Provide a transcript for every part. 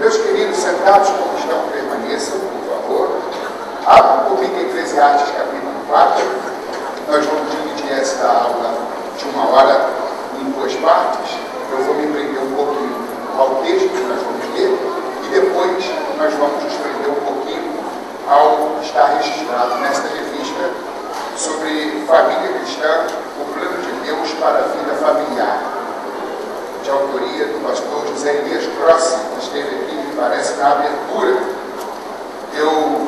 Meus queridos, sentados como estão, permaneçam, por favor. Abra um pouquinho Eclesiastes, capítulo 4. Nós vamos dividir esta aula de 1 hora em 2 partes. Eu vou me prender um pouquinho ao texto que nós vamos ler e depois nós vamos nos prender um pouquinho ao que está registrado nesta revista sobre família cristã, o plano de Deus para a vida familiar, de autoria do pastor José Elias Grossi, que esteve aqui, me parece, na abertura. Eu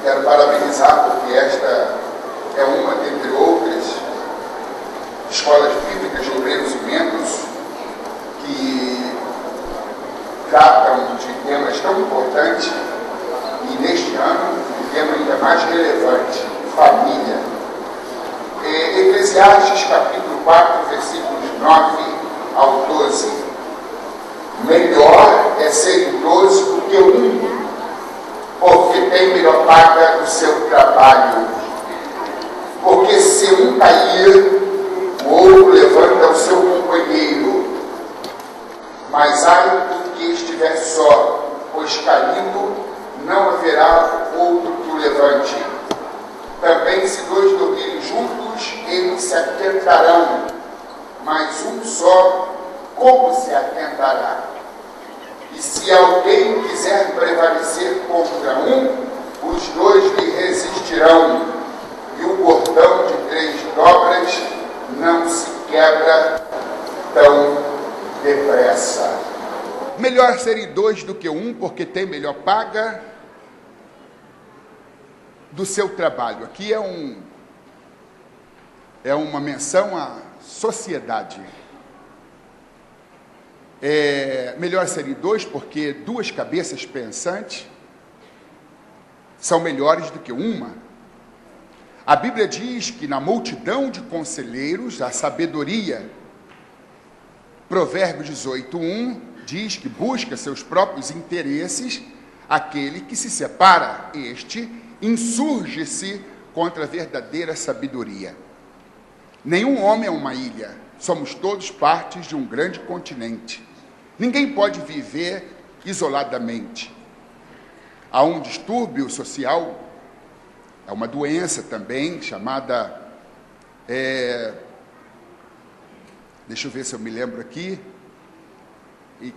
quero parabenizar, porque esta é uma, dentre outras, escolas bíblicas de obreiros e membros que tratam de temas tão importantes e, neste ano, um tema ainda mais relevante: família. Eclesiastes, capítulo 4, versículos 9 ao 12. Melhor é ser idoso do que um, porque tem melhor paga do seu trabalho. Porque se um cair, o outro levanta o seu companheiro. Mas ai do que estiver só, pois caindo não haverá outro que o levante. Também se 2 dormirem juntos, eles se atentarão, mas um só, como se atentará? E se alguém quiser prevalecer contra um, os 2 lhe resistirão, e o cordão de 3 dobras não se quebra tão depressa. Melhor serem 2 do que um, porque tem melhor paga do seu trabalho. Aqui é uma menção à sociedade. Melhor serem 2, porque 2 cabeças pensantes são melhores do que uma. A Bíblia diz que na multidão de conselheiros há sabedoria. Provérbios 18:1 diz que busca seus próprios interesses aquele que se separa. Este insurge-se contra a verdadeira sabedoria. Nenhum homem é uma ilha. Somos todos partes de um grande continente. Ninguém pode viver isoladamente. Há um distúrbio social, é uma doença também, chamada... deixa eu ver se eu me lembro aqui.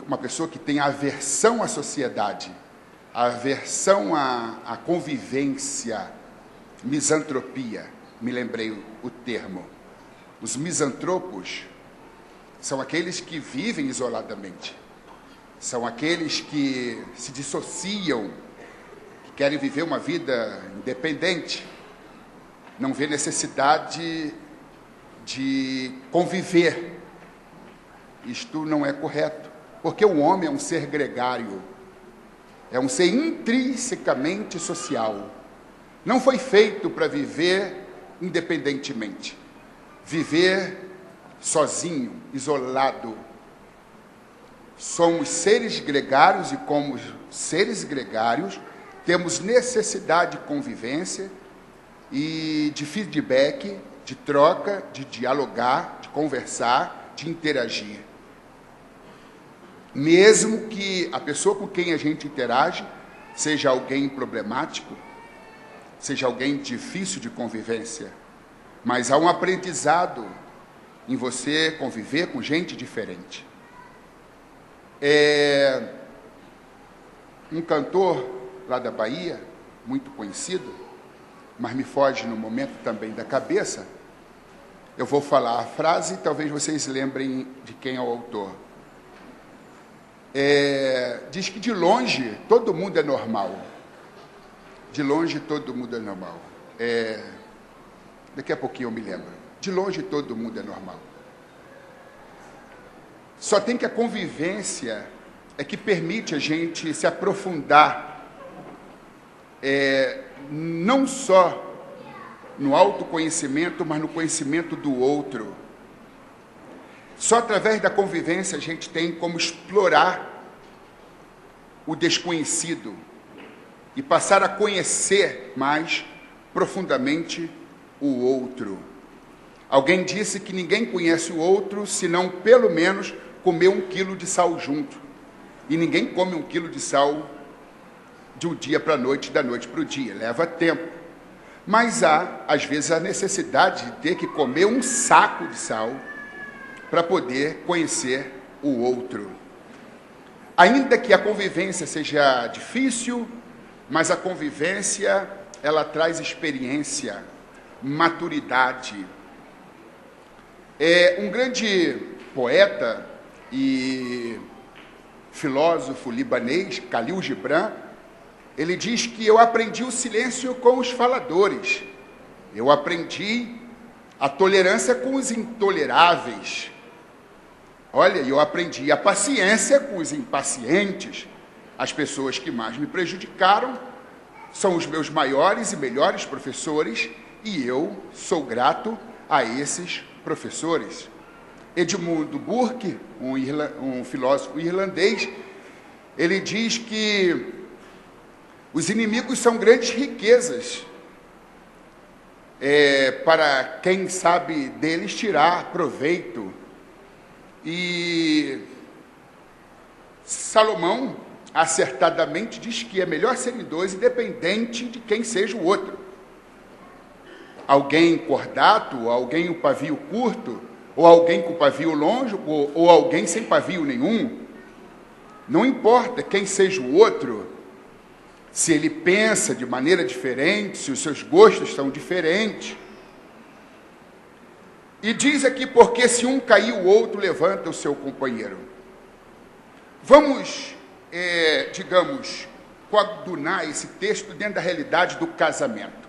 Uma pessoa que tem aversão à sociedade, aversão à convivência, misantropia. Me lembrei o termo. Os misantropos são aqueles que vivem isoladamente, são aqueles que se dissociam, que querem viver uma vida independente, não vê necessidade de conviver. Isto não é correto, porque o homem é um ser gregário, é um ser intrinsecamente social. Não foi feito para viver independentemente, viver sozinho, isolado. Somos seres gregários e, como seres gregários, temos necessidade de convivência e de feedback, de troca, de dialogar, de conversar, de interagir. Mesmo que a pessoa com quem a gente interage seja alguém problemático, seja alguém difícil de convivência, mas há um aprendizado em você conviver com gente diferente. Um cantor lá da Bahia, muito conhecido, mas me foge no momento também da cabeça, eu vou falar a frase e talvez vocês lembrem de quem é o autor. Diz que de longe todo mundo é normal. De longe todo mundo é normal. Daqui a pouquinho eu me lembro. De longe todo mundo é normal. Só tem que a convivência é que permite a gente se aprofundar, não só no autoconhecimento, mas no conhecimento do outro. Só através da convivência a gente tem como explorar o desconhecido e passar a conhecer mais profundamente o outro. Alguém disse que ninguém conhece o outro se não, pelo menos, comer 1 quilo de sal junto. E ninguém come 1 quilo de sal de um dia para a noite, da noite para o dia. Leva tempo. Mas há, às vezes, a necessidade de ter que comer um saco de sal para poder conhecer o outro. Ainda que a convivência seja difícil, mas a convivência, ela traz experiência, maturidade. Um grande poeta e filósofo libanês, Khalil Gibran, ele diz que eu aprendi o silêncio com os faladores, eu aprendi a tolerância com os intoleráveis. Olha, eu aprendi a paciência com os impacientes. As pessoas que mais me prejudicaram são os meus maiores e melhores professores, e eu sou grato a esses professores. Edmund Burke, um filósofo irlandês, ele diz que os inimigos são grandes riquezas para quem sabe deles tirar proveito. E Salomão acertadamente diz que é melhor serem dois, independente de quem seja o outro. Alguém cordato, alguém com pavio curto, ou alguém com pavio longo, ou alguém sem pavio nenhum. Não importa quem seja o outro, se ele pensa de maneira diferente, se os seus gostos são diferentes. E diz aqui, porque se um cair, o outro levanta o seu companheiro. Vamos, digamos, coadunar esse texto dentro da realidade do casamento.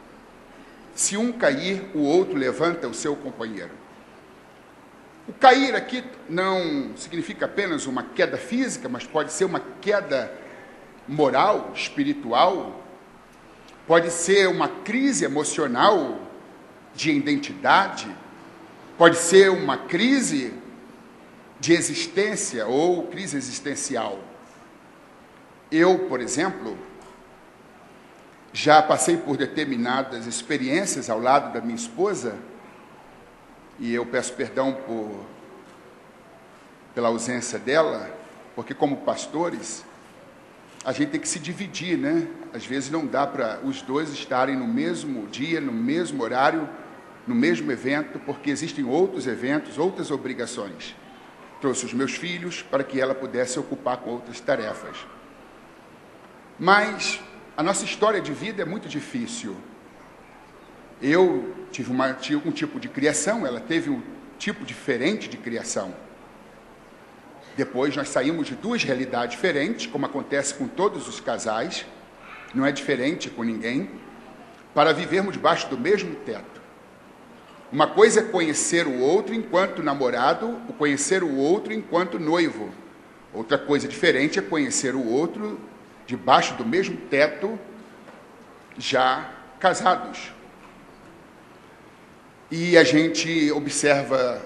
Se um cair, o outro levanta o seu companheiro. O cair aqui não significa apenas uma queda física, mas pode ser uma queda moral, espiritual, pode ser uma crise emocional de identidade, pode ser uma crise de existência ou crise existencial. Eu, por exemplo, já passei por determinadas experiências ao lado da minha esposa, e eu peço perdão pela ausência dela, porque como pastores, a gente tem que se dividir, né? Às vezes não dá para os dois estarem no mesmo dia, no mesmo horário, no mesmo evento, porque existem outros eventos, outras obrigações. Trouxe os meus filhos para que ela pudesse ocupar com outras tarefas. Mas a nossa história de vida é muito difícil. Eu tive um tipo de criação, ela teve um tipo diferente de criação. Depois nós saímos de duas realidades diferentes, como acontece com todos os casais, não é diferente com ninguém, para vivermos debaixo do mesmo teto. Uma coisa é conhecer o outro enquanto namorado, ou conhecer o outro enquanto noivo. Outra coisa diferente é conhecer o outro debaixo do mesmo teto, já casados. E a gente observa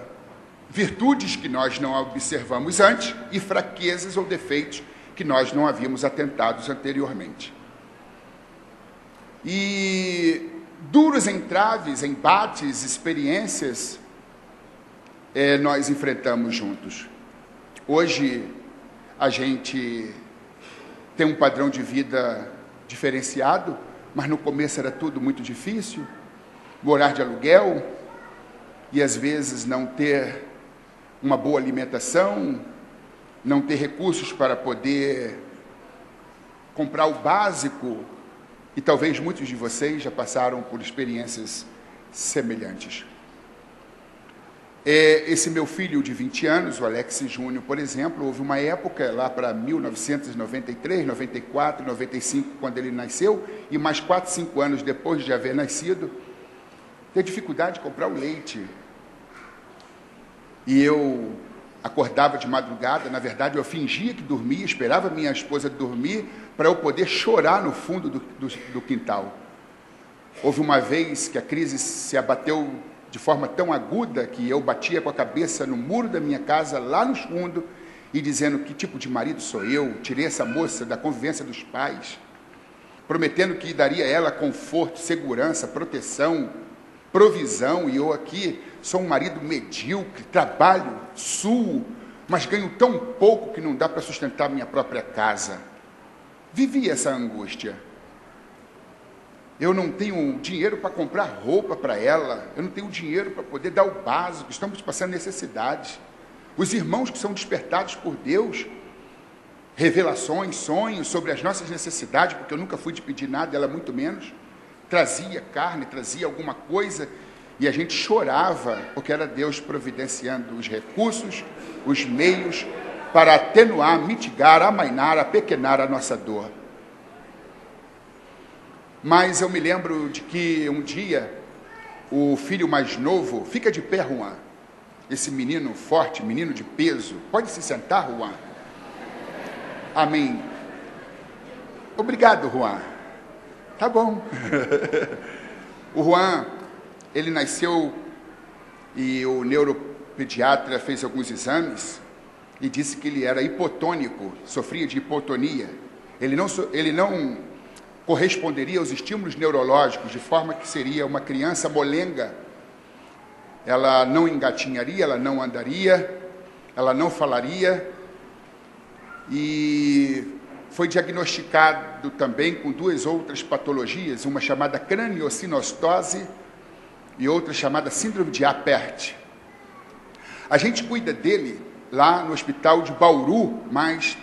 virtudes que nós não observamos antes e fraquezas ou defeitos que nós não havíamos atentado anteriormente. E duros entraves, embates, experiências, nós enfrentamos juntos. Hoje, a gente tem um padrão de vida diferenciado, mas no começo era tudo muito difícil. Morar de aluguel e, às vezes, não ter uma boa alimentação, não ter recursos para poder comprar o básico, e talvez muitos de vocês já passaram por experiências semelhantes. Esse meu filho de 20 anos, o Alex Júnior, por exemplo, houve uma época lá para 1993, 94, 95, quando ele nasceu, e mais 4, 5 anos depois de haver nascido, ter dificuldade de comprar o leite. E eu acordava de madrugada, na verdade eu fingia que dormia, esperava minha esposa dormir para eu poder chorar no fundo do quintal. Houve uma vez que a crise se abateu de forma tão aguda que eu batia com a cabeça no muro da minha casa, lá no fundo, e dizendo: que tipo de marido sou eu? Tirei essa moça da convivência dos pais, prometendo que daria a ela conforto, segurança, proteção, provisão, e eu aqui sou um marido medíocre, trabalho, suo, mas ganho tão pouco que não dá para sustentar minha própria casa. Vivi essa angústia. Eu não tenho dinheiro para comprar roupa para ela, eu não tenho dinheiro para poder dar o básico, estamos passando necessidades. Os irmãos que são despertados por Deus, revelações, sonhos sobre as nossas necessidades, porque eu nunca fui de pedir nada, ela muito menos, trazia carne, trazia alguma coisa, e a gente chorava, porque era Deus providenciando os recursos, os meios, para atenuar, mitigar, amainar, apequenar a nossa dor. Mas eu me lembro de que um dia, o filho mais novo, fica de pé, Juan, esse menino forte, menino de peso, pode se sentar, Juan? Amém. Obrigado, Juan. Tá bom. O Juan, ele nasceu e o neuropediatra fez alguns exames e disse que ele era hipotônico, sofria de hipotonia. Ele não corresponderia aos estímulos neurológicos, de forma que seria uma criança molenga. Ela não engatinharia, ela não andaria, ela não falaria, e foi diagnosticado também com duas outras patologias, uma chamada craniosinostose e outra chamada síndrome de Apert. A gente cuida dele lá no hospital de Bauru, mas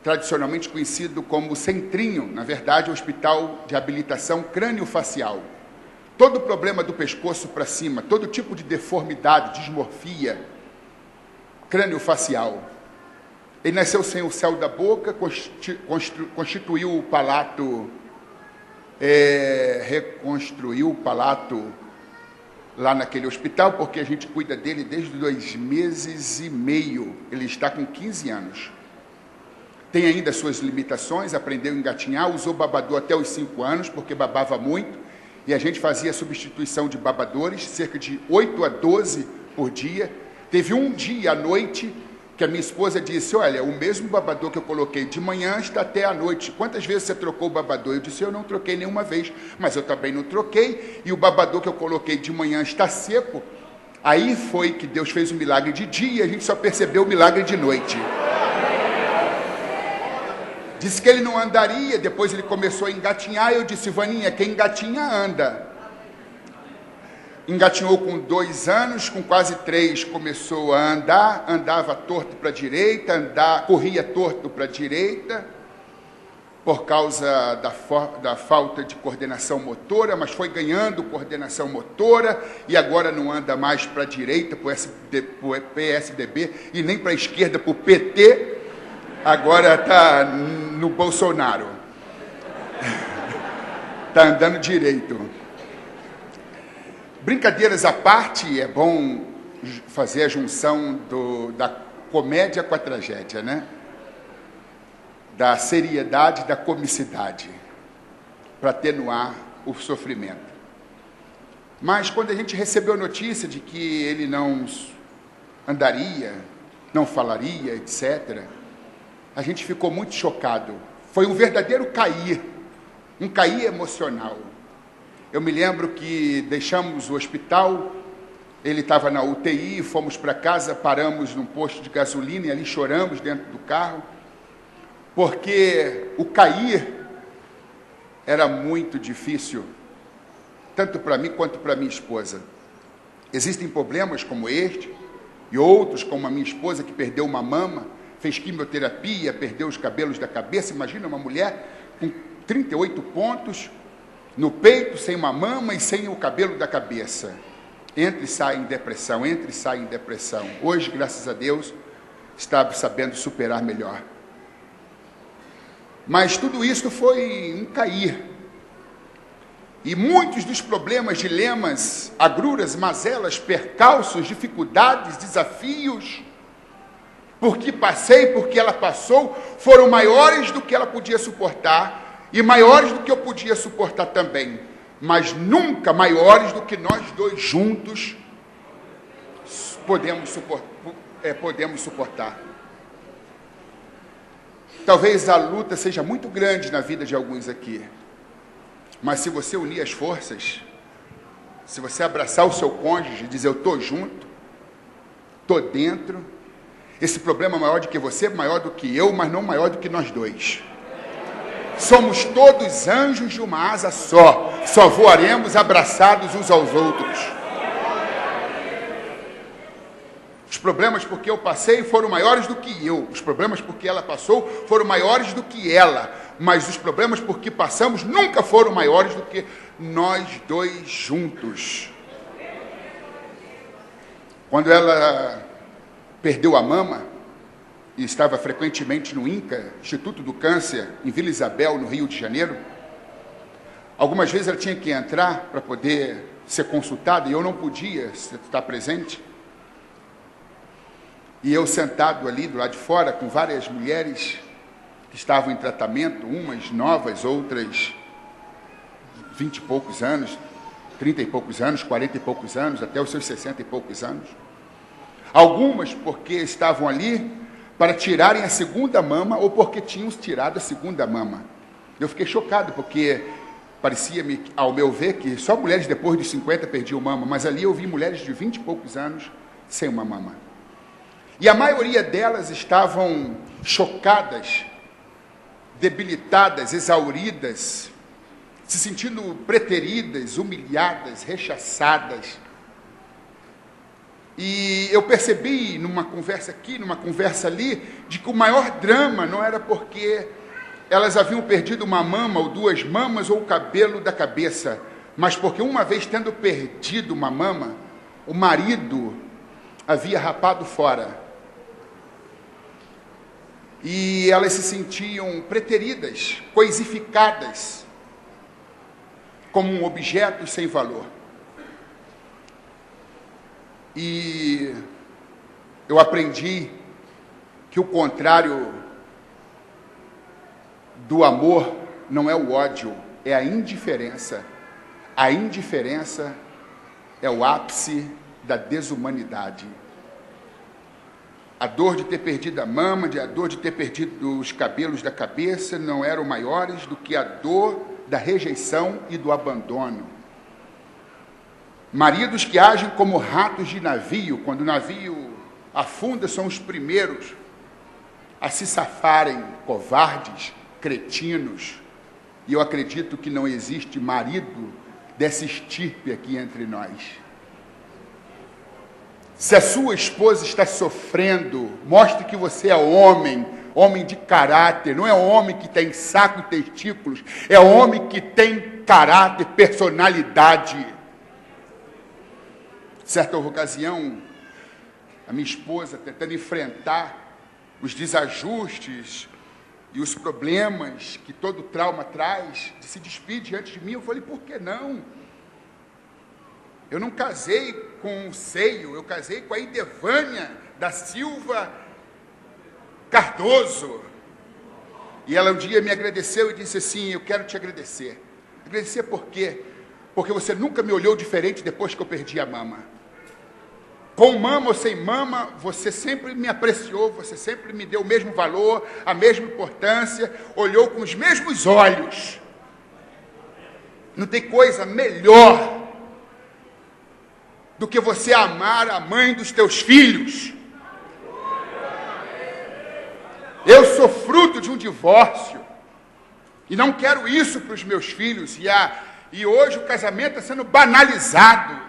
tradicionalmente conhecido como Centrinho, na verdade, o Hospital de Habilitação Crânio-Facial. Todo problema do pescoço para cima, todo tipo de deformidade, dismorfia crânio-facial. Ele nasceu sem o céu da boca, constituiu o palato, reconstruiu o palato lá naquele hospital, porque a gente cuida dele desde 2 meses e meio. Ele está com 15 anos. Tem ainda suas limitações, aprendeu a engatinhar, usou babador até os 5 anos, porque babava muito, e a gente fazia substituição de babadores, cerca de 8 a 12 por dia. Teve um dia à noite que a minha esposa disse, olha, o mesmo babador que eu coloquei de manhã está até à noite. Quantas vezes você trocou o babador? Eu disse, eu não troquei nenhuma vez, mas eu também não troquei, e o babador que eu coloquei de manhã está seco. Aí foi que Deus fez o milagre de dia, a gente só percebeu o milagre de noite. Disse que ele não andaria, depois ele começou a engatinhar, eu disse, Vaninha, quem engatinha anda. Engatinhou com 2 anos, com quase 3 começou a andar, andava torto para a direita, corria torto para a direita, por causa da falta de coordenação motora, mas foi ganhando coordenação motora, e agora não anda mais para a direita, para o PSDB, e nem para a esquerda, para o PT, agora está no Bolsonaro. Está andando direito. Brincadeiras à parte, é bom fazer a junção da comédia com a tragédia, né? Da seriedade, da comicidade, para atenuar o sofrimento. Mas quando a gente recebeu a notícia de que ele não andaria, não falaria, etc., a gente ficou muito chocado. Foi um verdadeiro cair, um cair emocional. Eu me lembro que deixamos o hospital, ele estava na UTI, fomos para casa, paramos num posto de gasolina e ali choramos dentro do carro, porque o cair era muito difícil, tanto para mim quanto para minha esposa. Existem problemas como este, e outros como a minha esposa que perdeu uma mama, fez quimioterapia, perdeu os cabelos da cabeça. Imagina uma mulher com 38 pontos no peito, sem uma mama e sem o cabelo da cabeça. Entra e sai em depressão, entra e sai em depressão. Hoje, graças a Deus, está sabendo superar melhor. Mas tudo isso foi um cair. E muitos dos problemas, dilemas, agruras, mazelas, percalços, dificuldades, desafios, porque passei, porque ela passou, foram maiores do que ela podia suportar, e maiores do que eu podia suportar também, mas nunca maiores do que nós dois juntos podemos suportar. Talvez a luta seja muito grande na vida de alguns aqui, mas se você unir as forças, se você abraçar o seu cônjuge e dizer, eu estou junto, estou dentro, Esse problema é maior do que você, maior do que eu, mas não maior do que nós dois. Somos todos anjos de uma asa só. Só voaremos abraçados uns aos outros. Os problemas porque eu passei foram maiores do que eu. Os problemas porque ela passou foram maiores do que ela. Mas os problemas porque passamos nunca foram maiores do que nós dois juntos. Quando ela perdeu a mama e estava frequentemente no INCA, Instituto do Câncer, em Vila Isabel, no Rio de Janeiro, algumas vezes ela tinha que entrar para poder ser consultada e eu não podia estar presente. E eu sentado ali do lado de fora com várias mulheres que estavam em tratamento, umas novas, outras 20 e poucos anos, 30 e poucos anos, 40 e poucos anos, até os seus 60 e poucos anos. Algumas porque estavam ali para tirarem a segunda mama ou porque tinham tirado a segunda mama. Eu fiquei chocado porque parecia-me, ao meu ver, que só mulheres depois dos 50 perdiam mama, mas ali eu vi mulheres de 20 e poucos anos sem uma mama. E a maioria delas estavam chocadas, debilitadas, exauridas, se sentindo preteridas, humilhadas, rechaçadas. E eu percebi, numa conversa aqui, numa conversa ali, de que o maior drama não era porque elas haviam perdido uma mama ou duas mamas ou o cabelo da cabeça, mas porque uma vez tendo perdido uma mama, o marido havia rapado fora. E elas se sentiam preteridas, coisificadas, como um objeto sem valor. E eu aprendi que o contrário do amor não é o ódio, é a indiferença. A indiferença é o ápice da desumanidade. A dor de ter perdido a mama, a dor de ter perdido os cabelos da cabeça não eram maiores do que a dor da rejeição e do abandono. Maridos que agem como ratos de navio, quando o navio afunda, são os primeiros a se safarem, covardes, cretinos. E eu acredito que não existe marido dessa estirpe aqui entre nós. Se a sua esposa está sofrendo, mostre que você é homem, homem de caráter, não é homem que tem saco e testículos, é homem que tem caráter, personalidade. Certa ocasião, a minha esposa, tentando enfrentar os desajustes e os problemas que todo trauma traz, se despide diante de mim. Eu falei, por que não? Eu não casei com o Seio, eu casei com a Idevânia da Silva Cardoso. E ela um dia me agradeceu e disse assim, eu quero te agradecer. Agradecer por quê? Porque você nunca me olhou diferente depois que eu perdi a mama. Com mama ou sem mama, você sempre me apreciou, você sempre me deu o mesmo valor, a mesma importância, olhou com os mesmos olhos. Não tem coisa melhor do que você amar a mãe dos teus filhos. Eu sou fruto de um divórcio e não quero isso para os meus filhos. E hoje o casamento está sendo banalizado.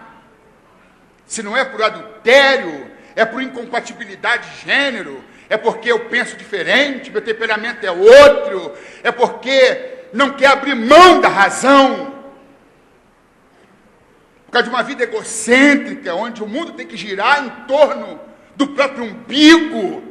Se não é por adultério, é por incompatibilidade de gênero, é porque eu penso diferente, meu temperamento é outro, é porque não quer abrir mão da razão. Por causa de uma vida egocêntrica, onde o mundo tem que girar em torno do próprio umbigo.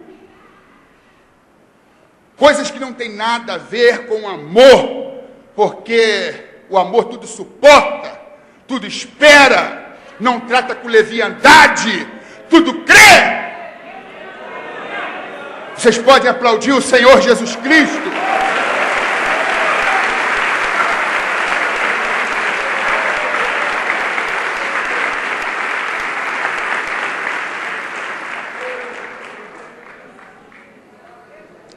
Coisas que não tem nada a ver com amor, porque o amor tudo suporta, tudo espera, não trata com leviandade, tudo crê. Vocês podem aplaudir o Senhor Jesus Cristo.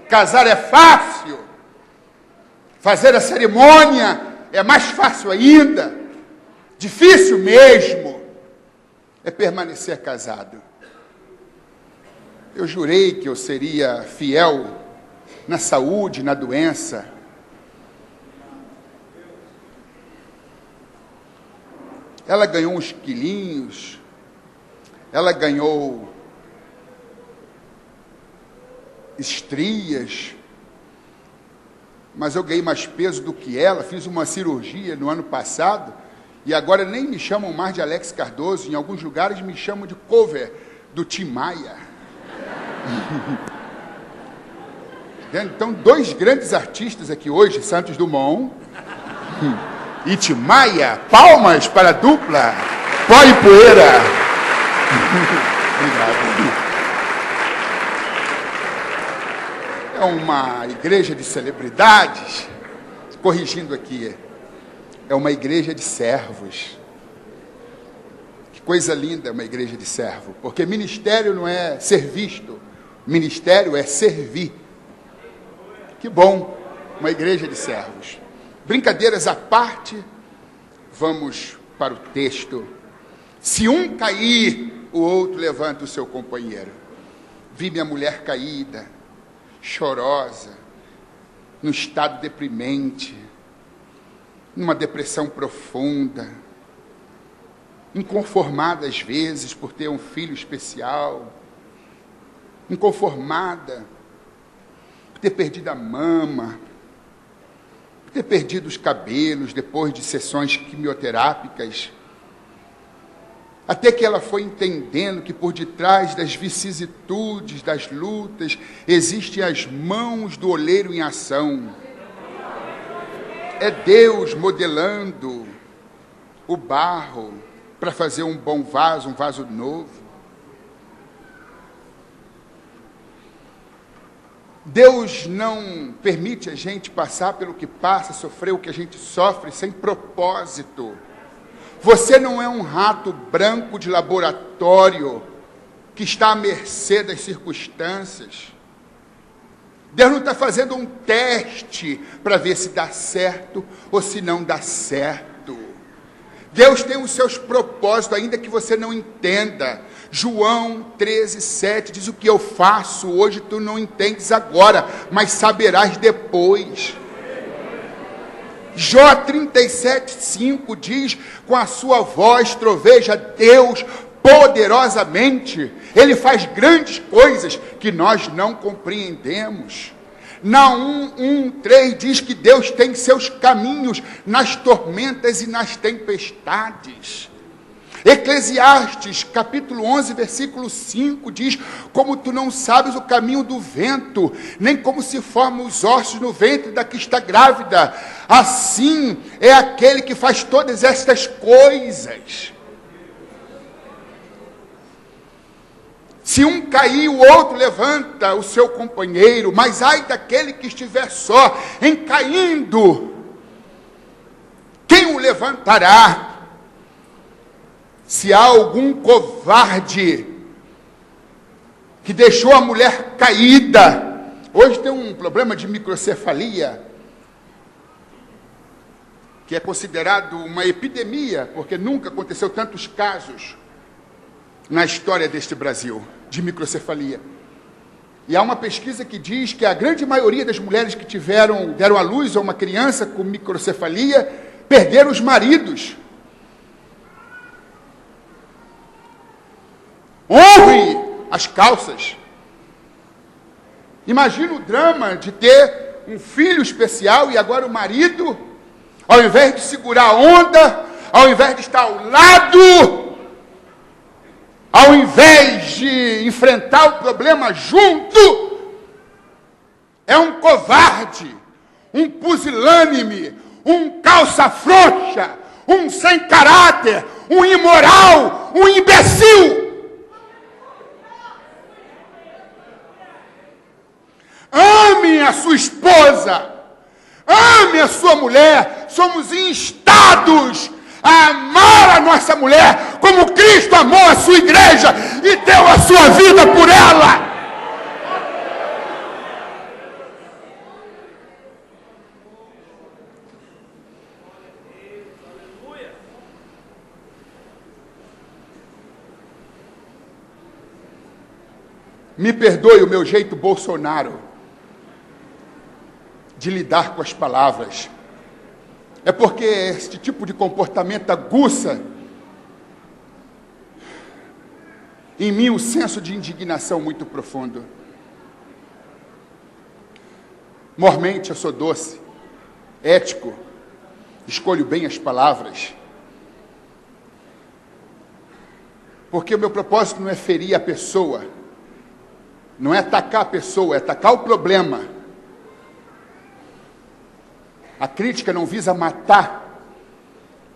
Casar é fácil, fazer a cerimônia é mais fácil ainda. Difícil mesmo é permanecer casado. Eu jurei que eu seria fiel na saúde, na doença. Ela ganhou uns quilinhos, ela ganhou estrias, mas eu ganhei mais peso do que ela, fiz uma cirurgia no ano passado, e agora nem me chamam mais de Alex Cardoso, em alguns lugares me chamam de cover do Tim Maia. Então, dois grandes artistas aqui hoje, Santos Dumont e Tim Maia. Palmas para a dupla Pó e Poeira. Obrigado. É uma igreja de celebridades, corrigindo aqui, é uma igreja de servos. Que coisa linda uma igreja de servo, porque ministério não é ser visto, ministério é servir. Que bom, uma igreja de servos. Brincadeiras à parte, vamos para o texto. Se um cair, o outro levanta o seu companheiro. Vi minha mulher caída, chorosa, num estado deprimente, numa depressão profunda, inconformada às vezes por ter um filho especial, inconformada por ter perdido a mama, por ter perdido os cabelos depois de sessões quimioterápicas, até que ela foi entendendo que por detrás das vicissitudes, das lutas, existem as mãos do oleiro em ação. É Deus modelando o barro para fazer um bom vaso, um vaso novo. Deus não permite a gente passar pelo que passa, sofrer o que a gente sofre sem propósito. Você não é um rato branco de laboratório que está à mercê das circunstâncias. Deus não está fazendo um teste para ver se dá certo ou se não dá certo. Deus tem os seus propósitos, ainda que você não entenda. João 13:7 diz: o que eu faço hoje tu não entendes agora, mas saberás depois. Jó 37:5 diz: com a sua voz troveja Deus poderosamente. Ele faz grandes coisas que nós não compreendemos. Naum 1:3 diz que Deus tem seus caminhos nas tormentas e nas tempestades. Eclesiastes, capítulo 11, versículo 5, diz: como tu não sabes o caminho do vento, nem como se formam os ossos no ventre da que está grávida, assim é aquele que faz todas estas coisas. Se um cair, o outro levanta o seu companheiro, mas ai daquele que estiver só, em caindo, quem o levantará? Se há algum covarde que deixou a mulher caída, hoje tem um problema de microcefalia, que é considerado uma epidemia, porque nunca aconteceu tantos casos na história deste Brasil, de microcefalia. E há uma pesquisa que diz que a grande maioria das mulheres que deram à luz a uma criança com microcefalia, perderam os maridos. Honre as calças. Imagina o drama de ter um filho especial e agora o marido, ao invés de segurar a onda, ao invés de estar ao lado, ao invés de enfrentar o problema junto, é um covarde, um pusilânime, um calça frouxa, um sem caráter, um imoral, um imbecil. Ame a sua esposa, ame a sua mulher. Somos instados a amar a nossa mulher como Cristo amou a sua igreja e deu a sua vida por ela. Me perdoe o meu jeito Bolsonaro de lidar com as palavras. É porque este tipo de comportamento aguça em mim um senso de indignação muito profundo. Mormente eu sou doce, ético, escolho bem as palavras, porque o meu propósito não é ferir a pessoa, não é atacar a pessoa, é atacar o problema. A crítica não visa matar,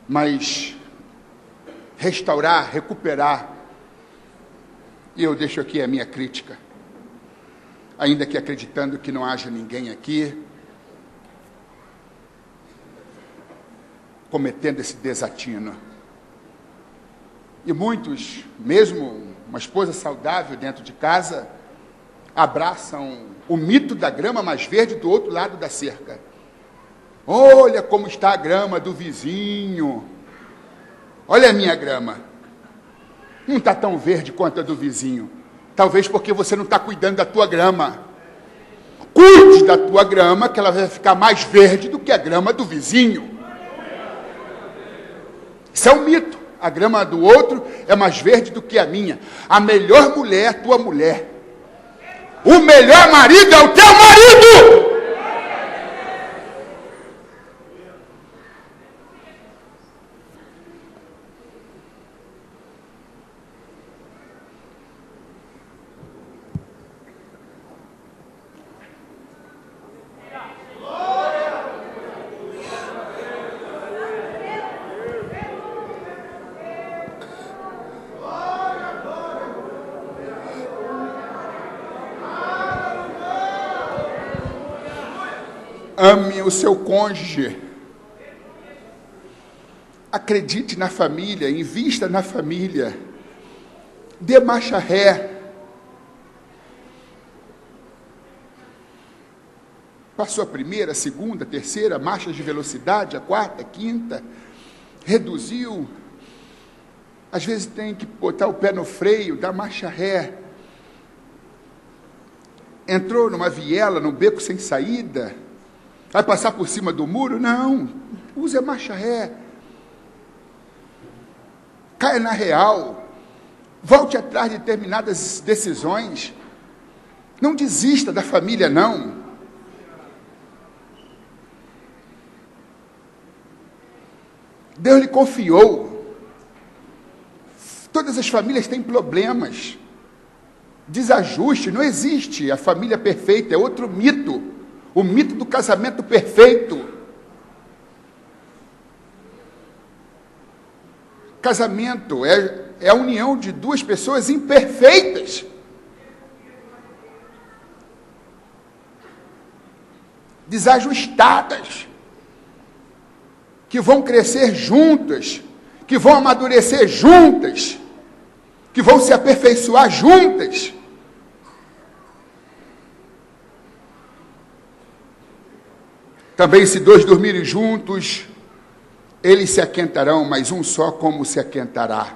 mas restaurar, recuperar. E eu deixo aqui a minha crítica, ainda que acreditando que não haja ninguém aqui cometendo esse desatino. E muitos, mesmo uma esposa saudável dentro de casa, abraçam o mito da grama mais verde do outro lado da cerca. Olha como está a grama do vizinho. Olha a minha grama. Não está tão verde quanto a do vizinho. Talvez porque você não está cuidando da tua grama. Cuide da tua grama, que ela vai ficar mais verde do que a grama do vizinho. Isso é um mito. A grama do outro é mais verde do que a minha. A melhor mulher é a tua mulher. O melhor marido é o teu marido. Ame o seu cônjuge. Acredite na família, invista na família. Dê marcha ré. Passou a primeira, a segunda, a terceira, marchas de velocidade, a quarta, a quinta. Reduziu. Às vezes tem que botar o pé no freio, dar marcha ré. Entrou numa viela, num beco sem saída. Vai passar por cima do muro? Não. Use a marcha ré. Caia na real. Volte atrás de determinadas decisões. Não desista da família, não. Deus lhe confiou. Todas as famílias têm problemas. Desajuste. Não existe a família perfeita. É outro mito. O mito do casamento perfeito. Casamento é a união de duas pessoas imperfeitas. Desajustadas. Que vão crescer juntas. Que vão amadurecer juntas. Que vão se aperfeiçoar juntas. Também, se dois dormirem juntos, eles se aquentarão, mas um só como se aquentará.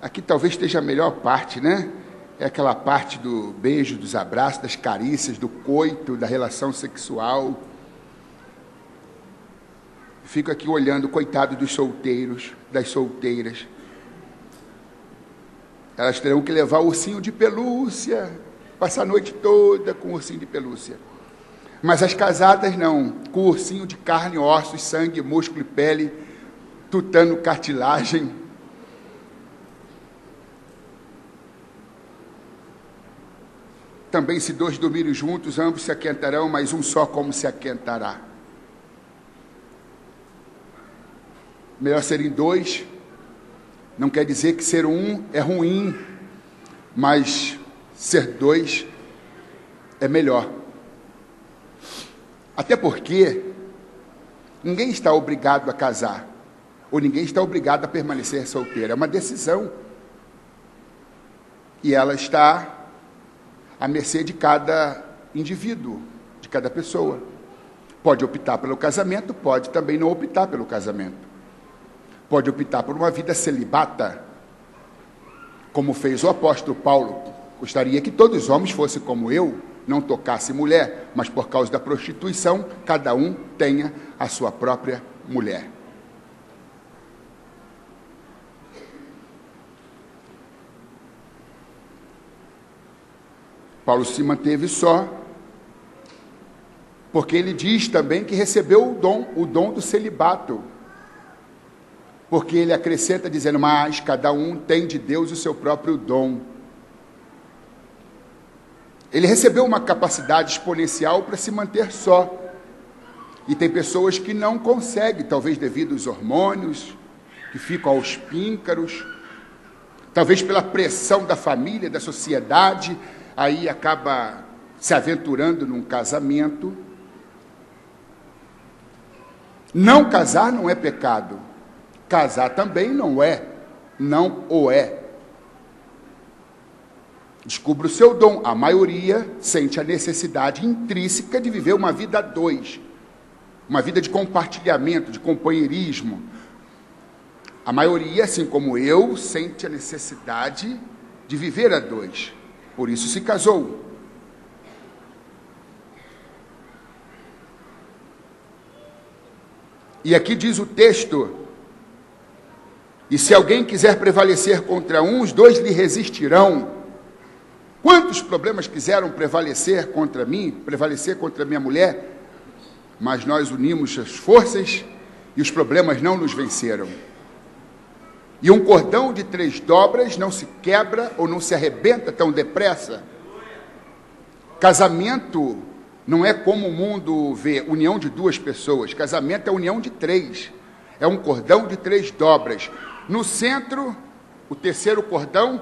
Aqui talvez esteja a melhor parte, né? É aquela parte do beijo, dos abraços, das carícias, do coito, da relação sexual. Fico aqui olhando, coitado dos solteiros, das solteiras. Elas terão que levar o ursinho de pelúcia, passar a noite toda com o ursinho de pelúcia. Mas as casadas não, com ursinho de carne, ossos, sangue, músculo e pele, tutano, cartilagem. Também, se dois dormirem juntos, ambos se aquentarão, mas um só como se aquentará. Melhor serem dois, não quer dizer que ser um é ruim, mas ser dois é melhor. Até porque ninguém está obrigado a casar, ou ninguém está obrigado a permanecer solteiro. É uma decisão. E ela está à mercê de cada indivíduo, de cada pessoa. Pode optar pelo casamento, pode também não optar pelo casamento. Pode optar por uma vida celibata, como fez o apóstolo Paulo. Gostaria que todos os homens fossem como eu, não tocasse mulher, mas por causa da prostituição, cada um tenha a sua própria mulher. Paulo se manteve só, porque ele diz também que recebeu o dom do celibato. Porque ele acrescenta dizendo, mas cada um tem de Deus o seu próprio dom. Ele recebeu uma capacidade exponencial para se manter só. E tem pessoas que não conseguem, talvez devido aos hormônios, que ficam aos píncaros, talvez pela pressão da família, da sociedade, aí acaba se aventurando num casamento. Não casar não é pecado. Casar também não o é. Descubra o seu dom. A maioria sente a necessidade intrínseca de viver uma vida a dois. Uma vida de compartilhamento, de companheirismo. A maioria, assim como eu, sente a necessidade de viver a dois. Por isso se casou. E aqui diz o texto, e se alguém quiser prevalecer contra uns, dois lhe resistirão. Quantos problemas quiseram prevalecer contra mim, prevalecer contra minha mulher? Mas nós unimos as forças e os problemas não nos venceram. E um cordão de 3 dobras não se quebra ou não se arrebenta tão depressa. Casamento não é como o mundo vê, união de 2 pessoas. Casamento é união de 3. É um cordão de 3 dobras. No centro, o terceiro cordão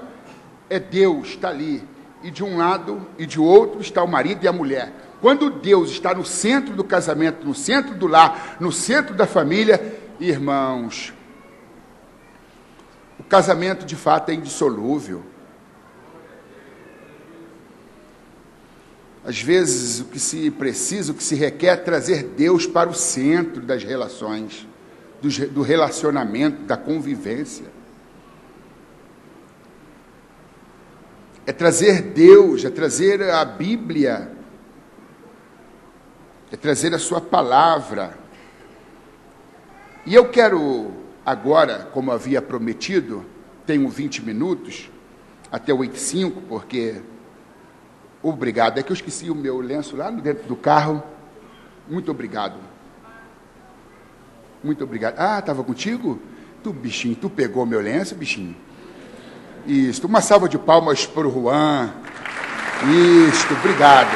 é Deus, está ali. E de um lado e de outro está o marido e a mulher. Quando Deus está no centro do casamento, no centro do lar, no centro da família, irmãos, o casamento de fato é indissolúvel. Às vezes o que se precisa, o que se requer é trazer Deus para o centro das relações, do relacionamento, da convivência. É trazer Deus, é trazer a Bíblia, é trazer a sua palavra. E eu quero agora, como havia prometido, tenho 20 minutos, até 8h05, porque... Obrigado, é que eu esqueci o meu lenço lá dentro do carro. Muito obrigado. Muito obrigado. Ah, estava contigo? Tu, bichinho, tu pegou meu lenço, bichinho? Isto, uma salva de palmas para o Juan. Isto, obrigado.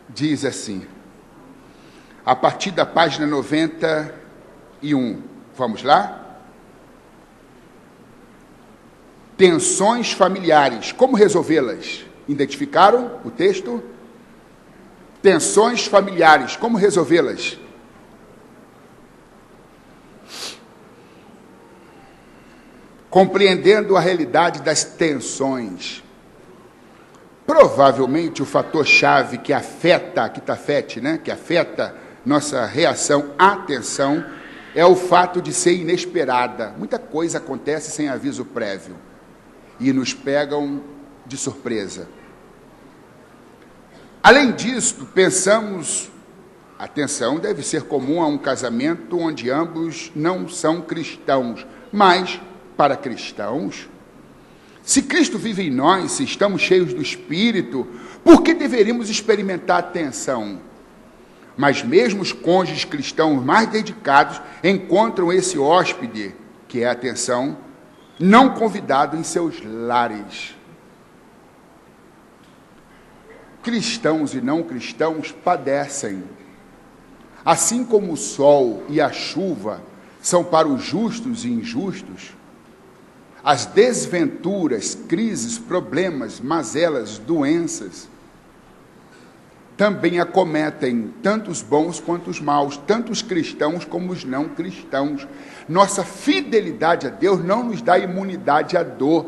Diz assim, a partir da página 91, vamos lá? Tensões familiares, como resolvê-las? Identificaram o texto? Tensões familiares, como resolvê-las? Compreendendo a realidade das tensões. Provavelmente o fator-chave que afeta, que afeta nossa reação à tensão, é o fato de ser inesperada. Muita coisa acontece sem aviso prévio e nos pegam de surpresa. Além disso, pensamos, a tensão deve ser comum a um casamento onde ambos não são cristãos, mas, para cristãos, se Cristo vive em nós, se estamos cheios do Espírito, por que deveríamos experimentar a tensão? Mas mesmo os cônjuges cristãos mais dedicados encontram esse hóspede, que é a tensão, não convidado em seus lares. Cristãos e não cristãos padecem. Assim como o sol e a chuva são para os justos e injustos, as desventuras, crises, problemas, mazelas, doenças, também acometem tanto os bons quanto os maus, tanto os cristãos como os não cristãos. Nossa fidelidade a Deus não nos dá imunidade à dor,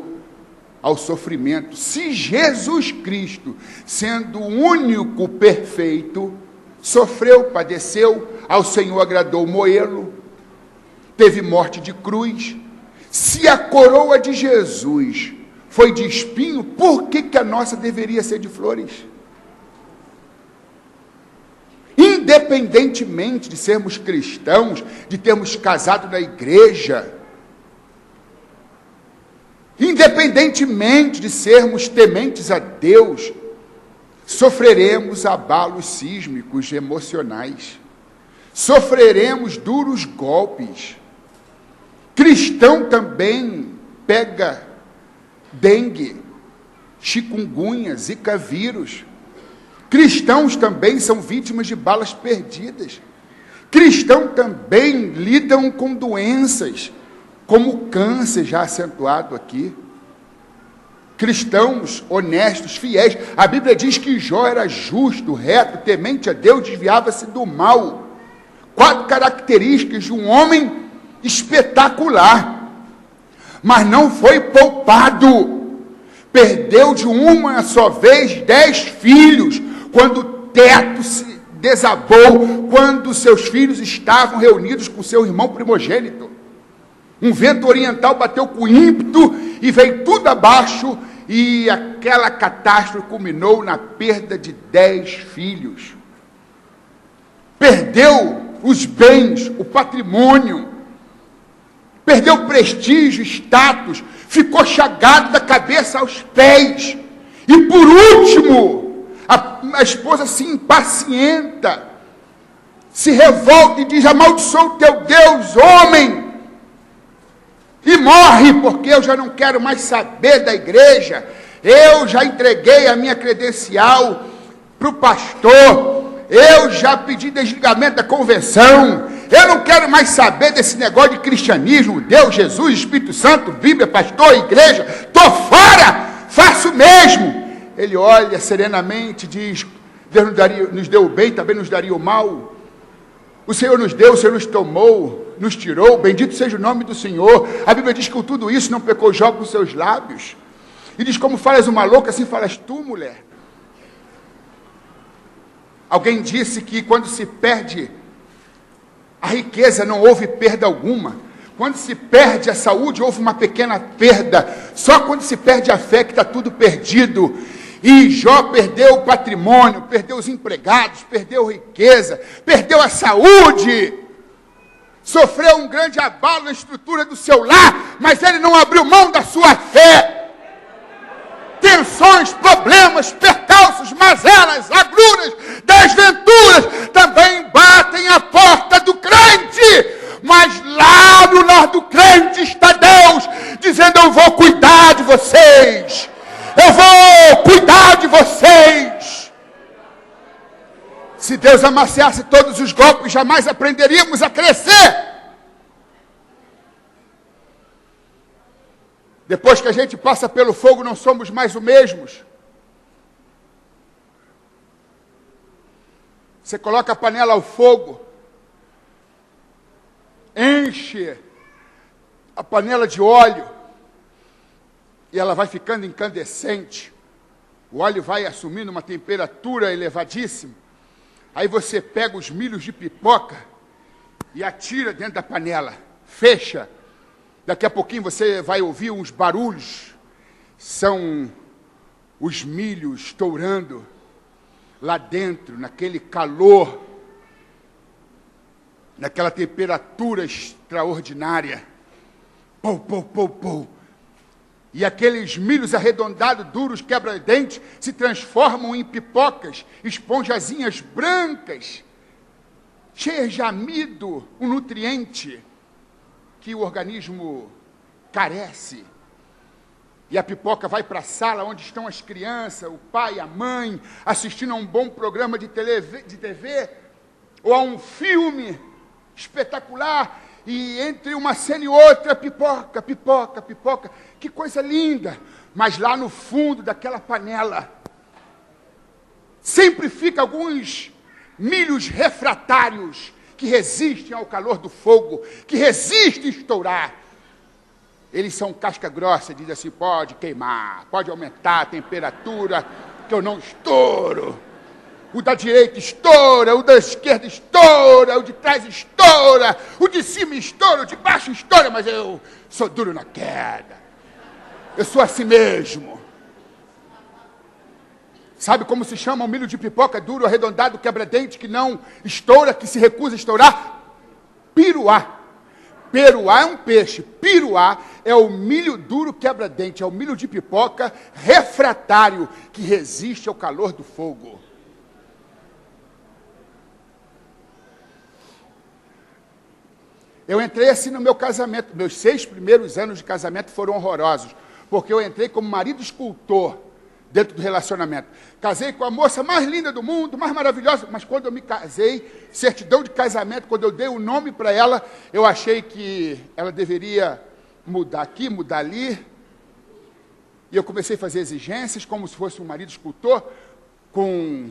ao sofrimento. Se Jesus Cristo, sendo o único perfeito, sofreu, padeceu, ao Senhor agradou moê-lo, teve morte de cruz. Se a coroa de Jesus foi de espinho, por que a nossa deveria ser de flores? Independentemente de sermos cristãos, de termos casado na igreja, independentemente de sermos tementes a Deus, sofreremos abalos sísmicos emocionais, sofreremos duros golpes. Cristão também pega dengue, chikungunya, zika vírus. Cristãos também são vítimas de balas perdidas. Cristãos também lidam com doenças, como o câncer já acentuado aqui. Cristãos honestos, fiéis. A Bíblia diz que Jó era justo, reto, temente a Deus, desviava-se do mal. 4 características de um homem espetacular. Mas não foi poupado. Perdeu de uma só vez 10 filhos, quando o teto se desabou, quando seus filhos estavam reunidos com seu irmão primogênito. Um vento oriental bateu com ímpeto e veio tudo abaixo, e aquela catástrofe culminou na perda de 10 filhos. Perdeu os bens, o patrimônio, perdeu o prestígio, status, ficou chagado da cabeça aos pés. E por último, a esposa se impacienta, se revolta e diz: amaldiçoa o teu Deus, homem, e morre, porque eu já não quero mais saber da igreja, eu já entreguei a minha credencial para o pastor, eu já pedi desligamento da convenção, eu não quero mais saber desse negócio de cristianismo, Deus, Jesus, Espírito Santo, Bíblia, pastor, igreja, estou fora, faço mesmo. Ele olha serenamente e diz: Deus nos deu o bem, também nos daria o mal. O Senhor nos deu, o Senhor nos tomou, nos tirou, bendito seja o nome do Senhor. A Bíblia diz que com tudo isso não pecou Jó com os seus lábios. E diz: como falas uma louca, assim falas tu, mulher. Alguém disse que quando se perde a riqueza, não houve perda alguma. Quando se perde a saúde, houve uma pequena perda. Só quando se perde a fé que está tudo perdido. E Jó perdeu o patrimônio, perdeu os empregados, perdeu a riqueza, perdeu a saúde. Sofreu um grande abalo na estrutura do seu lar, mas ele não abriu mão da sua fé. Tensões, problemas, percalços, mazelas, agruras, desventuras também batem a porta do crente. Mas lá no lar do crente está Deus, dizendo: eu vou cuidar de vocês. Eu vou cuidar de vocês. Se Deus amaciasse todos os golpes, jamais aprenderíamos a crescer. Depois que a gente passa pelo fogo, não somos mais os mesmos. Você coloca a panela ao fogo, enche a panela de óleo, e ela vai ficando incandescente. O óleo vai assumindo uma temperatura elevadíssima. Aí você pega os milhos de pipoca e atira dentro da panela. Fecha. Daqui a pouquinho você vai ouvir uns barulhos. São os milhos estourando lá dentro, naquele calor, naquela temperatura extraordinária. Pou, pou, pou, pou. E aqueles milhos arredondados, duros, quebra-dentes, se transformam em pipocas, esponjazinhas brancas, cheias de amido, um nutriente que o organismo carece. E a pipoca vai para a sala onde estão as crianças, o pai, a mãe, assistindo a um bom programa de TV ou a um filme espetacular. E entre uma cena e outra, pipoca, pipoca, pipoca. Que coisa linda. Mas lá no fundo daquela panela, sempre fica alguns milhos refratários que resistem ao calor do fogo, que resistem a estourar. Eles são casca grossa, diz assim: pode queimar, pode aumentar a temperatura, que eu não estouro. O da direita estoura, o da esquerda estoura, o de trás estoura, o de cima estoura, o de baixo estoura, mas eu sou duro na queda. Eu sou assim mesmo. Sabe como se chama o milho de pipoca duro, arredondado, quebra-dente, que não estoura, que se recusa a estourar? Piruá. Peruá é um peixe. Piruá é o milho duro quebra-dente, é o milho de pipoca refratário, que resiste ao calor do fogo. Eu entrei assim no meu casamento. Meus 6 primeiros anos de casamento foram horrorosos, porque eu entrei como marido escultor dentro do relacionamento. Casei com a moça mais linda do mundo, mais maravilhosa, mas quando eu me casei, certidão de casamento, quando eu dei o nome para ela, eu achei que ela deveria mudar aqui, mudar ali, e eu comecei a fazer exigências, como se fosse um marido escultor, com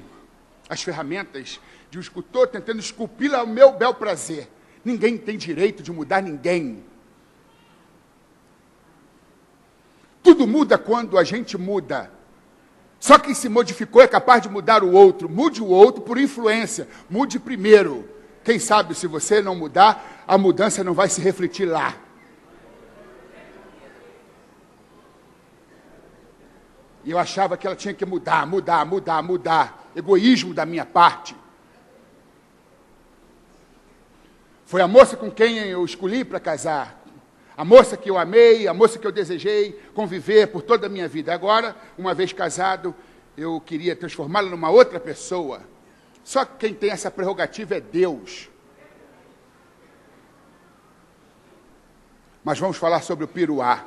as ferramentas de um escultor, tentando esculpi-la ao meu bel prazer. Ninguém tem direito de mudar ninguém. Tudo muda quando a gente muda. Só quem se modificou é capaz de mudar o outro. Mude o outro por influência. Mude primeiro. Quem sabe, se você não mudar, a mudança não vai se refletir lá. E eu achava que ela tinha que mudar. Egoísmo da minha parte. Foi a moça com quem eu escolhi para casar. A moça que eu amei, a moça que eu desejei conviver por toda a minha vida. Agora, uma vez casado, eu queria transformá-la numa outra pessoa. Só que quem tem essa prerrogativa é Deus. Mas vamos falar sobre o piruá.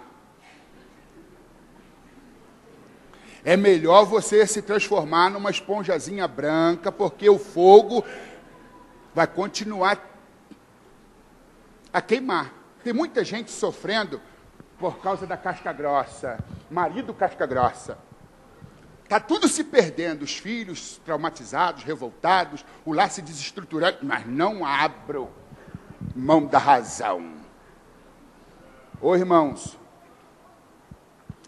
É melhor você se transformar numa esponjazinha branca, porque o fogo vai continuar a queimar. Tem muita gente sofrendo por causa da casca grossa. Marido casca grossa. Está tudo se perdendo. Os filhos traumatizados, revoltados, o lar se desestruturando. Mas não abro mão da razão. Ô irmãos,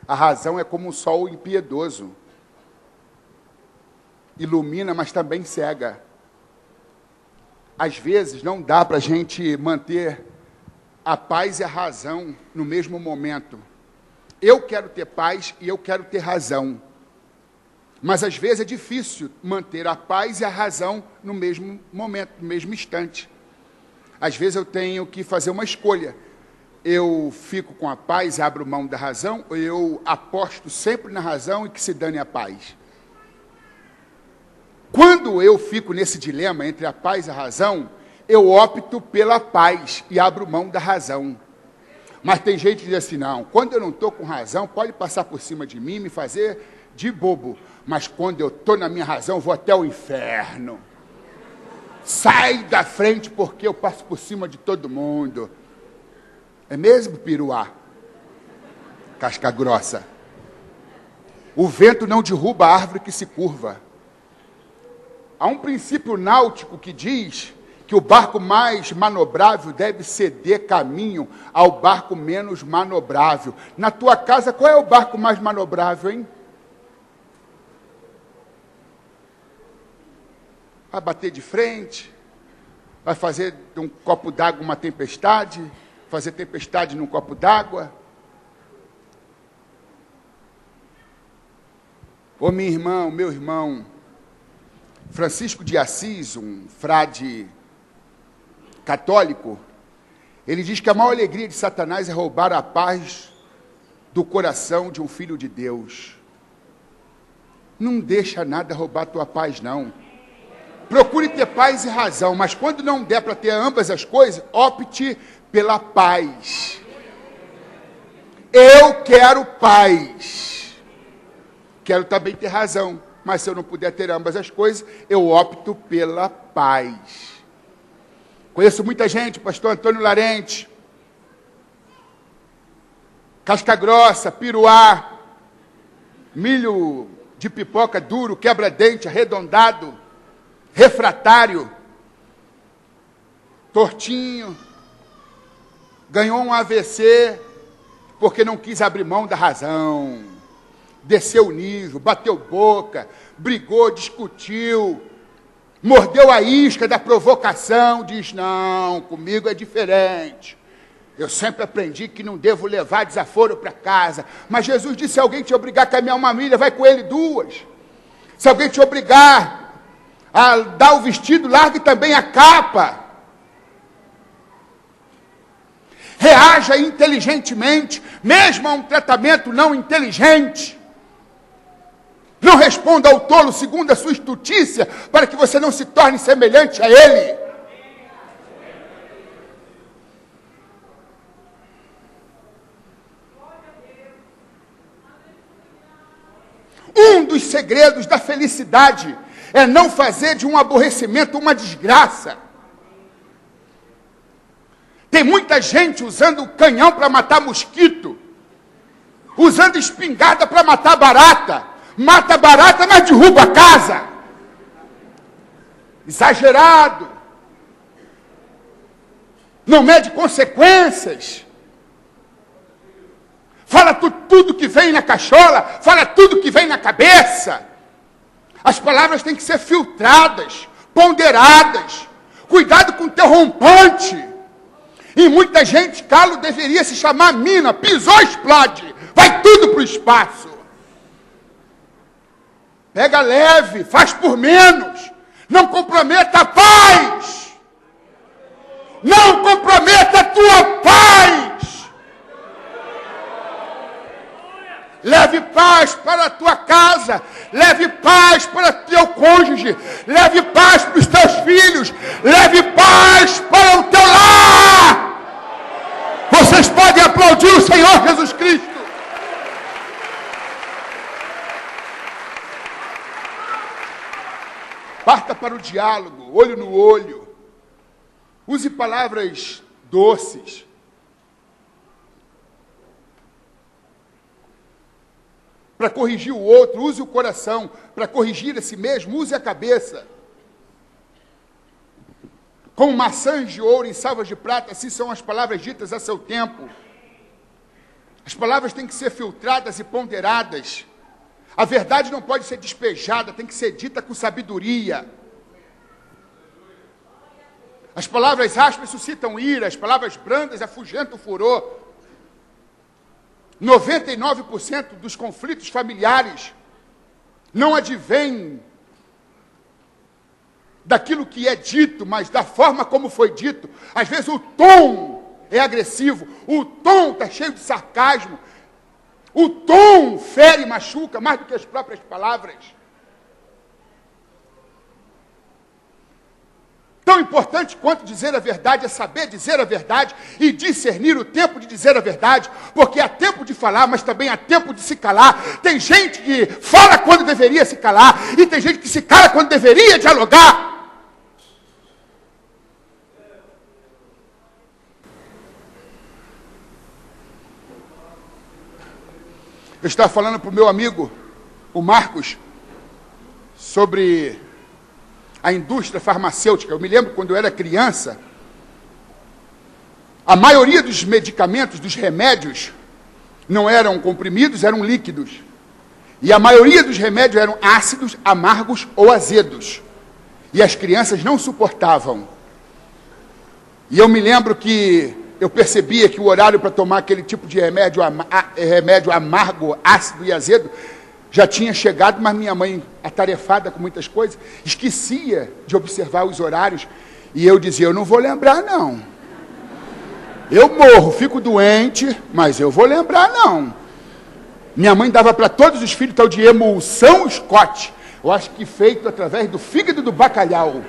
a razão é como um sol impiedoso. Ilumina, mas também cega. Às vezes não dá para a gente manter a paz e a razão no mesmo momento. Eu quero ter paz e eu quero ter razão. Mas às vezes é difícil manter a paz e a razão no mesmo momento, no mesmo instante. Às vezes eu tenho que fazer uma escolha. Eu fico com a paz e abro mão da razão, ou eu aposto sempre na razão e que se dane a paz. Quando eu fico nesse dilema entre a paz e a razão, eu opto pela paz e abro mão da razão. Mas tem gente que diz assim, não, quando eu não estou com razão, pode passar por cima de mim, me fazer de bobo. Mas quando eu estou na minha razão, vou até o inferno. Sai da frente porque eu passo por cima de todo mundo. É mesmo, piruá? Casca grossa. O vento não derruba a árvore que se curva. Há um princípio náutico que diz que o barco mais manobrável deve ceder caminho ao barco menos manobrável. Na tua casa, qual é o barco mais manobrável, hein? Vai bater de frente? Vai fazer de um copo d'água uma tempestade? Fazer tempestade num copo d'água? Ô minha irmã, meu irmão, Francisco de Assis, um frade católico, ele diz que a maior alegria de Satanás é roubar a paz do coração de um filho de Deus. Não deixa nada roubar a tua paz, não. Procure ter paz e razão, mas quando não der para ter ambas as coisas, opte pela paz. Eu quero paz. Quero também ter razão, mas se eu não puder ter ambas as coisas, eu opto pela paz. Conheço muita gente, pastor Antônio Larente, casca grossa, piruá, milho de pipoca duro, quebra-dente, arredondado, refratário, tortinho, ganhou um AVC porque não quis abrir mão da razão, desceu o nível, bateu boca, brigou, discutiu, Mordeu a isca da provocação, diz, não, comigo é diferente. Eu sempre aprendi que não devo levar desaforo para casa. Mas Jesus disse, se alguém te obrigar a caminhar uma milha, vai com ele 2. Se alguém te obrigar a dar o vestido, largue também a capa. Reaja inteligentemente, mesmo a um tratamento não inteligente. Não responda ao tolo segundo a sua estutícia, para que você não se torne semelhante a ele. Um dos segredos da felicidade é não fazer de um aborrecimento uma desgraça. Tem muita gente usando canhão para matar mosquito, usando espingarda para matar barata. Mata barata, mas derruba a casa. Exagerado. Não mede consequências. Fala tudo que vem na cachola, fala tudo que vem na cabeça. As palavras têm que ser filtradas, ponderadas. Cuidado com o teu rompante. E muita gente, calo deveria se chamar mina, pisou, explode. Vai tudo para o espaço. Pega leve, faz por menos. Não comprometa a paz. Não comprometa a tua paz. Leve paz para a tua casa. Leve paz para o teu cônjuge. Leve paz para os teus filhos. Leve paz para o teu lar. Vocês podem aplaudir o Senhor Jesus Cristo. Parta para o diálogo, olho no olho. Use palavras doces. Para corrigir o outro, use o coração. Para corrigir a si mesmo, use a cabeça. Como maçãs de ouro em salvas de prata, assim são as palavras ditas a seu tempo. As palavras têm que ser filtradas e ponderadas. A verdade não pode ser despejada, tem que ser dita com sabedoria. As palavras ásperas suscitam ira, as palavras brandas afugentam o furor. 99% dos conflitos familiares não advêm daquilo que é dito, mas da forma como foi dito. Às vezes o tom é agressivo, o tom está cheio de sarcasmo, o tom fere e machuca mais do que as próprias palavras. Tão importante quanto dizer a verdade é saber dizer a verdade e discernir o tempo de dizer a verdade, porque há tempo de falar, mas também há tempo de se calar. Tem gente que fala quando deveria se calar, e tem gente que se cala quando deveria dialogar. Eu estava falando para o meu amigo, o Marcos, sobre a indústria farmacêutica. Eu me lembro quando eu era criança, a maioria dos medicamentos, dos remédios, não eram comprimidos, eram líquidos. E a maioria dos remédios eram ácidos, amargos ou azedos. E as crianças não suportavam. E eu me lembro que eu percebia que o horário para tomar aquele tipo de remédio amargo, ácido e azedo já tinha chegado, mas minha mãe, atarefada com muitas coisas, esquecia de observar os horários. E eu dizia, eu não vou lembrar não. Eu morro, fico doente, mas eu vou lembrar não. Minha mãe dava para todos os filhos tal de emulsão Scott. Eu acho que feito através do fígado do bacalhau.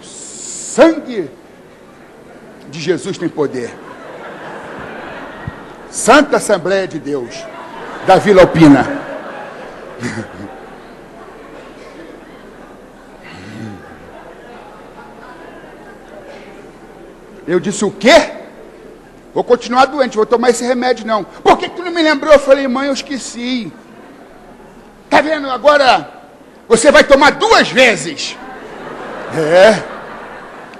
Sangue de Jesus tem poder. Santa Assembleia de Deus, da Vila Alpina. Eu disse, o quê? Vou continuar doente, vou tomar esse remédio não. Por que tu não me lembrou? Eu falei, mãe, eu esqueci. Tá vendo? Agora você vai tomar 2 vezes.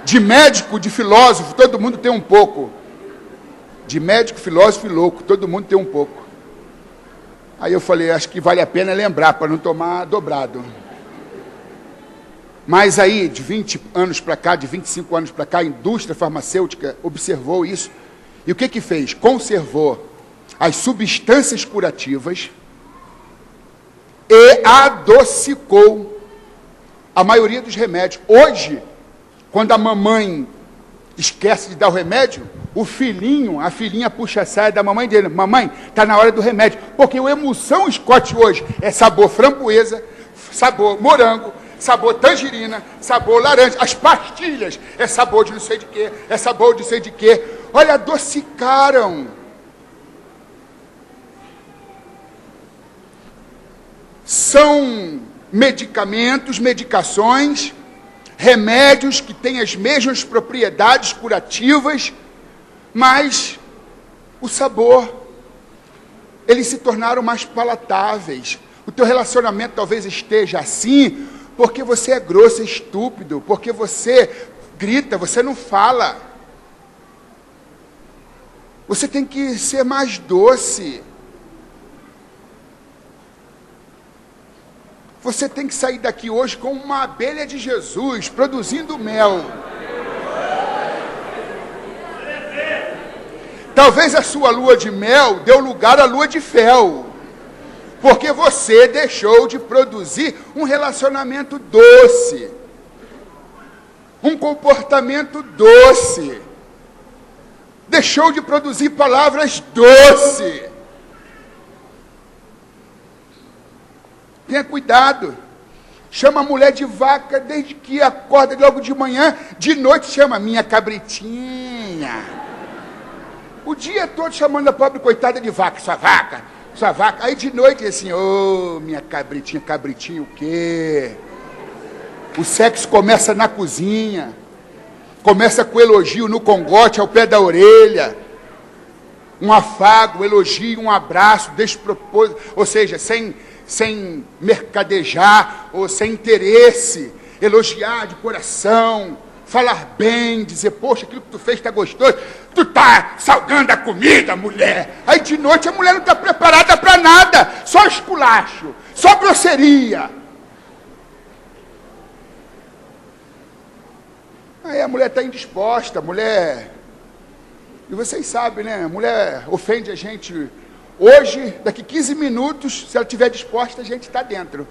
De médico, de filósofo, todo mundo tem um pouco. De médico, filósofo e louco, todo mundo tem um pouco. Aí eu falei, acho que vale a pena lembrar, para não tomar dobrado. Mas aí, de 20 anos para cá, de 25 anos para cá, a indústria farmacêutica observou isso. E o que que fez? Conservou as substâncias curativas e adocicou a maioria dos remédios. Hoje, quando a mamãe esquece de dar o remédio, o filhinho, a filhinha puxa a saia da mamãe dele. Mamãe, está na hora do remédio. Porque o Emulsão Scott hoje é sabor framboesa, sabor morango, sabor tangerina, sabor laranja. As pastilhas é sabor de não sei de quê, é sabor de não sei de quê. Olha, adocicaram. São medicamentos, medicações, remédios que têm as mesmas propriedades curativas, mas o sabor, eles se tornaram mais palatáveis. O teu relacionamento talvez esteja assim, porque você é grosso, é estúpido, porque você grita, você não fala. Você tem que ser mais doce. Você tem que sair daqui hoje como uma abelha de Jesus, produzindo mel. Talvez a sua lua de mel deu lugar à lua de fel, porque você deixou de produzir um relacionamento doce, um comportamento doce, deixou de produzir palavras doces. Tenha cuidado. Chama a mulher de vaca desde que acorda logo de manhã, de noite chama minha cabritinha. O dia todo chamando a pobre coitada de vaca, sua vaca, sua vaca. Aí de noite assim, ô, minha cabritinha, cabritinho o quê? O sexo começa na cozinha, começa com elogio no congote, ao pé da orelha, um afago, um elogio, um abraço, despropósito, ou seja, sem mercadejar ou sem interesse, elogiar de coração, falar bem, dizer, poxa, aquilo que tu fez está gostoso, tu tá salgando a comida, mulher. Aí de noite a mulher não está preparada para nada, só esculacho, só grosseria. Aí a mulher está indisposta, a mulher, e vocês sabem, né, a mulher ofende a gente. Hoje, daqui 15 minutos, se ela estiver disposta, a gente está dentro.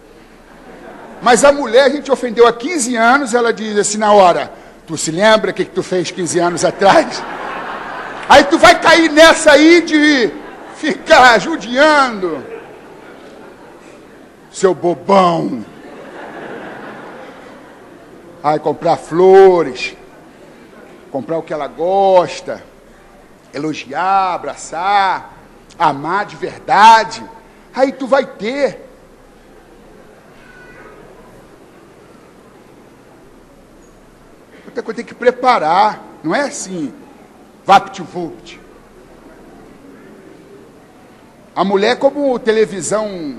Mas a mulher, a gente ofendeu há 15 anos, ela diz assim na hora, tu se lembra o que tu fez 15 anos atrás? Aí tu vai cair nessa aí de ficar judiando. Seu bobão. Aí comprar flores, comprar o que ela gosta, elogiar, abraçar, amar de verdade, aí tu vai ter. Outra coisa, tem que preparar, não é assim, vapt-vupt. A mulher como televisão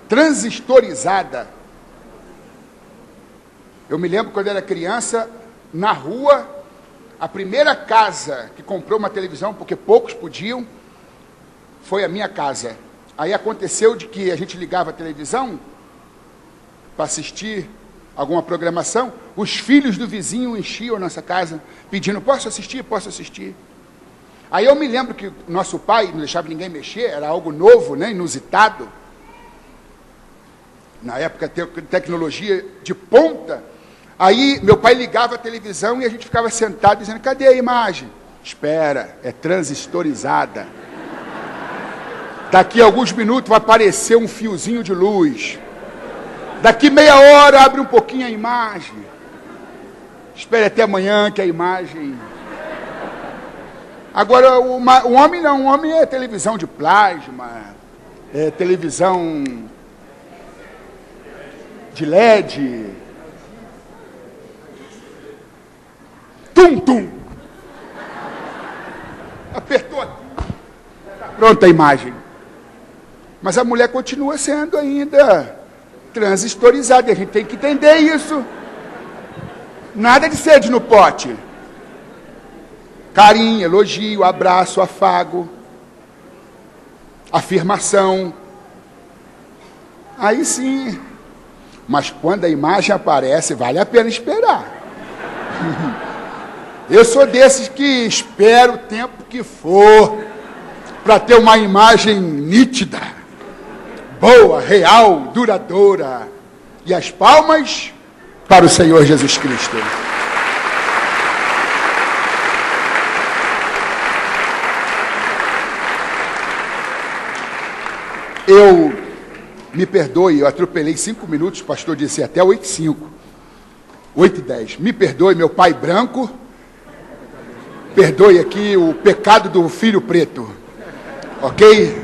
transistorizada. Eu me lembro quando era criança, na rua, a primeira casa que comprou uma televisão, porque poucos podiam, foi a minha casa. Aí aconteceu de que a gente ligava a televisão para assistir alguma programação, os filhos do vizinho enchiam a nossa casa, pedindo, posso assistir? Posso assistir? Aí eu me lembro que nosso pai não deixava ninguém mexer, era algo novo, né, inusitado. Na época, tecnologia de ponta. Aí meu pai ligava a televisão e a gente ficava sentado dizendo, cadê a imagem? Espera, é transistorizada. Daqui a alguns minutos vai aparecer um fiozinho de luz. Daqui meia hora abre um pouquinho a imagem. Espere até amanhã que a imagem... Agora, o homem não, o homem é televisão de plasma, é televisão de LED. Tum-tum. Apertou aqui. Pronta a imagem. Mas a mulher continua sendo ainda transistorizada. A gente tem que entender isso. Nada de sede no pote. Carinho, elogio, abraço, afago, afirmação. Aí sim. Mas quando a imagem aparece, vale a pena esperar. Eu sou desses que espero o tempo que for para ter uma imagem nítida, boa, real, duradoura. E as palmas para o Senhor Jesus Cristo. Me perdoe, eu atropelei 5 minutos, o pastor disse até 8h05, 8h10. Me perdoe, meu pai branco, perdoe aqui o pecado do filho preto, ok?